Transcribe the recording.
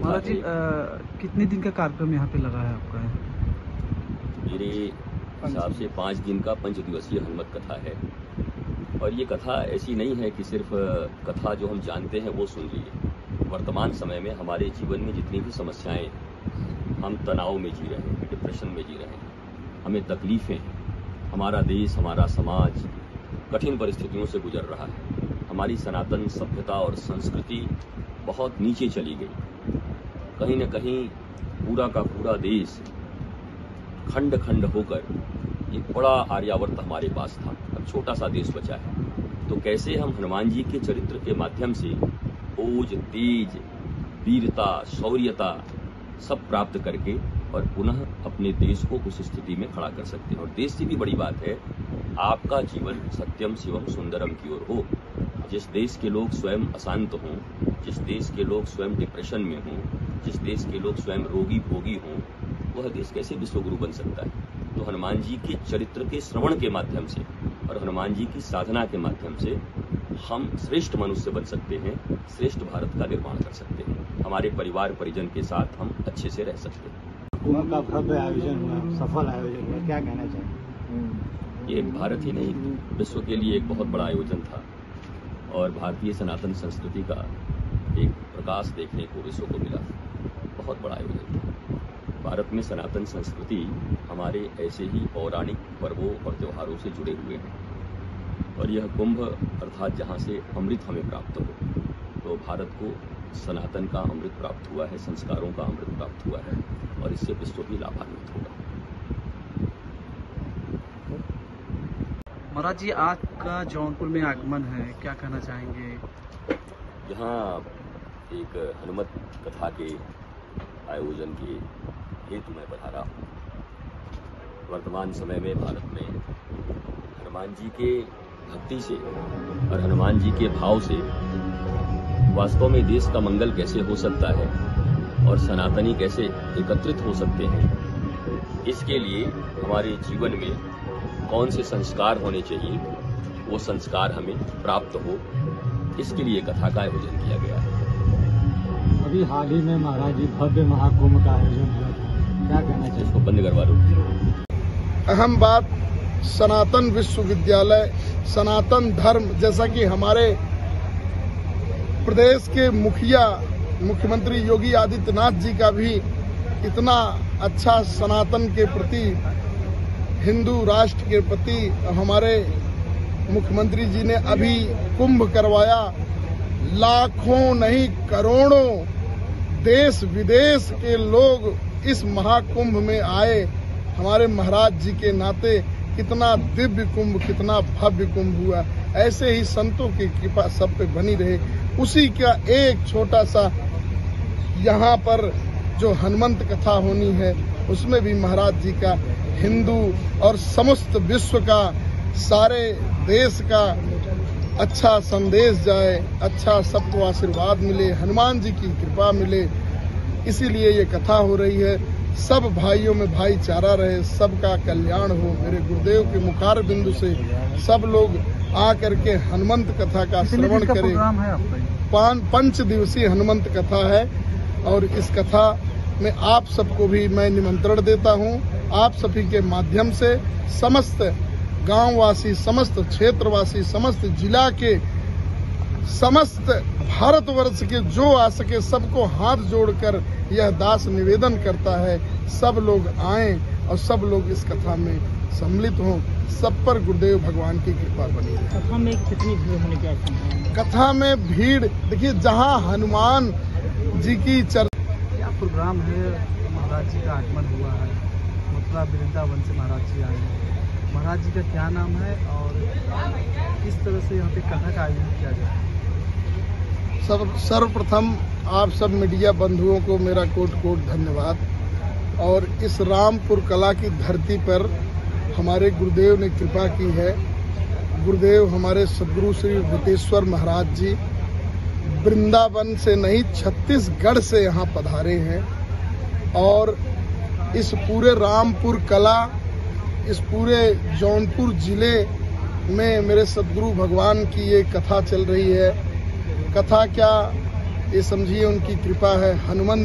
महाराज जी कितने दिन का कार्यक्रम यहाँ पे लगा है आपका? मेरे हिसाब से 5 दिन का 5 दिवसीय हनुमत कथा है। और ये कथा ऐसी नहीं है कि सिर्फ कथा जो हम जानते हैं वो सुन लिए। वर्तमान समय में हमारे जीवन में जितनी भी समस्याएं, हम तनाव में जी रहे हैं, डिप्रेशन में जी रहे हैं, हमें तकलीफें, हमारा देश, हमारा समाज कठिन परिस्थितियों से गुजर रहा है। हमारी सनातन सभ्यता और संस्कृति बहुत नीचे चली गई। कहीं न कहीं पूरा का पूरा देश खंड खंड होकर एक बड़ा आर्यावर्त हमारे पास था, अब छोटा सा देश बचा है। तो कैसे हम हनुमान जी के चरित्र के माध्यम से ओज, तेज, वीरता, शौर्यता सब प्राप्त करके और पुनः अपने देश को उस स्थिति में खड़ा कर सकते हैं। और देश से भी बड़ी बात है, आपका जीवन सत्यम शिवम सुंदरम की ओर हो। जिस देश के लोग स्वयं अशांत हों, जिस देश के लोग स्वयं डिप्रेशन में हों, जिस देश के लोग स्वयं रोगी भोगी हों, वह देश कैसे विश्वगुरु बन सकता है? तो हनुमान जी के चरित्र के श्रवण के माध्यम से और हनुमान जी की साधना के माध्यम से हम श्रेष्ठ मनुष्य बन सकते हैं, श्रेष्ठ भारत का निर्माण कर सकते हैं, हमारे परिवार परिजन के साथ हम अच्छे से रह सकते हैं। कुंभ का भव्य आयोजन हुआ, सफल आयोजन हुआ, क्या कहना चाहिए? ये भारत ही नहीं, विश्व के लिए एक बहुत बड़ा आयोजन था और भारतीय सनातन संस्कृति का एक प्रकाश देखने को विश्व को मिला। बहुत बड़ा आयोजन था। भारत में सनातन संस्कृति हमारे ऐसे ही पौराणिक पर्वों और त्योहारों से जुड़े हुए हैं और यह कुंभ अर्थात जहाँ से अमृत हमें प्राप्त हो, तो भारत को सनातन का अमृत प्राप्त हुआ है, संस्कारों का अमृत प्राप्त हुआ है और इससे विश्व भी लाभान्वित होगा। महाराज जी आज का जौनपुर में आगमन है, क्या कहना चाहेंगे? यहाँ एक हनुमत कथा के आयोजन के हेतु मैं पधारा हूँ। वर्तमान समय में भारत में हनुमान जी के भक्ति से और हनुमान जी के भाव से वास्तव में देश का मंगल कैसे हो सकता है और सनातनी कैसे एकत्रित हो सकते हैं, इसके लिए हमारे जीवन में कौन से संस्कार होने चाहिए, वो संस्कार हमें प्राप्त हो, इसके लिए कथा का आयोजन किया गया है। अभी हाल ही में महाराज जी भव्य महाकुंभ का आयोजन हुआ था, क्या कहना चाहिए? इसको बंद करवा लो। अहम बात सनातन विश्वविद्यालय, सनातन धर्म, जैसा कि हमारे प्रदेश के मुखिया मुख्यमंत्री योगी आदित्यनाथ जी का भी इतना अच्छा सनातन के प्रति, हिंदू राष्ट्र के प्रति हमारे मुख्यमंत्री जी ने अभी कुंभ करवाया। लाखों नहीं करोड़ों देश विदेश के लोग इस महाकुंभ में आए। हमारे महाराज जी के नाते कितना दिव्य कुंभ, कितना भव्य कुंभ हुआ। ऐसे ही संतों की कृपा सब पे बनी रहे। उसी का एक छोटा सा यहाँ पर जो हनुमंत कथा होनी है, उसमें भी महाराज जी का हिंदू और समस्त विश्व का, सारे देश का अच्छा संदेश जाए, अच्छा सबको आशीर्वाद मिले, हनुमान जी की कृपा मिले, इसीलिए ये कथा हो रही है। सब भाइयों में भाईचारा रहे, सबका कल्याण हो। मेरे गुरुदेव के मुखार बिंदु से सब लोग आकर के हनुमंत कथा का श्रवण करें। 5 दिवसीय हनुमंत कथा है और इस कथा में आप सबको भी मैं निमंत्रण देता हूं। आप सभी के माध्यम से समस्त गांववासी, समस्त क्षेत्रवासी, समस्त जिला के, समस्त भारतवर्ष के जो आ सके सबको हाथ जोड़कर यह दास निवेदन करता है, सब लोग आएं और सब लोग इस कथा में सम्मिलित हों। सब पर गुरुदेव भगवान की कृपा बनी रहे। कथा में कितनी भीड़ होने की आशंका? कथा में भीड़ देखिए, जहां हनुमान जी की क्या प्रोग्राम है? महाराज जी का आगमन हुआ है, मथुरा वृंदावन से महाराज जी आए हैं। महाराज जी का क्या नाम है और किस तरह से यहाँ पे कथा का आयोजन किया जाए? सर्वप्रथम आप सब मीडिया बंधुओं को मेरा कोट कोट धन्यवाद। और इस रामपुर कला की धरती पर हमारे गुरुदेव ने कृपा की है। गुरुदेव हमारे सदगुरु श्री भूतेश्वर महाराज जी वृंदावन से नहीं, छत्तीसगढ़ से यहाँ पधारे हैं और इस पूरे रामपुर कला, इस पूरे जौनपुर जिले में मेरे सदगुरु भगवान की ये कथा चल रही है। कथा क्या, ये समझिए उनकी कृपा है। हनुमंत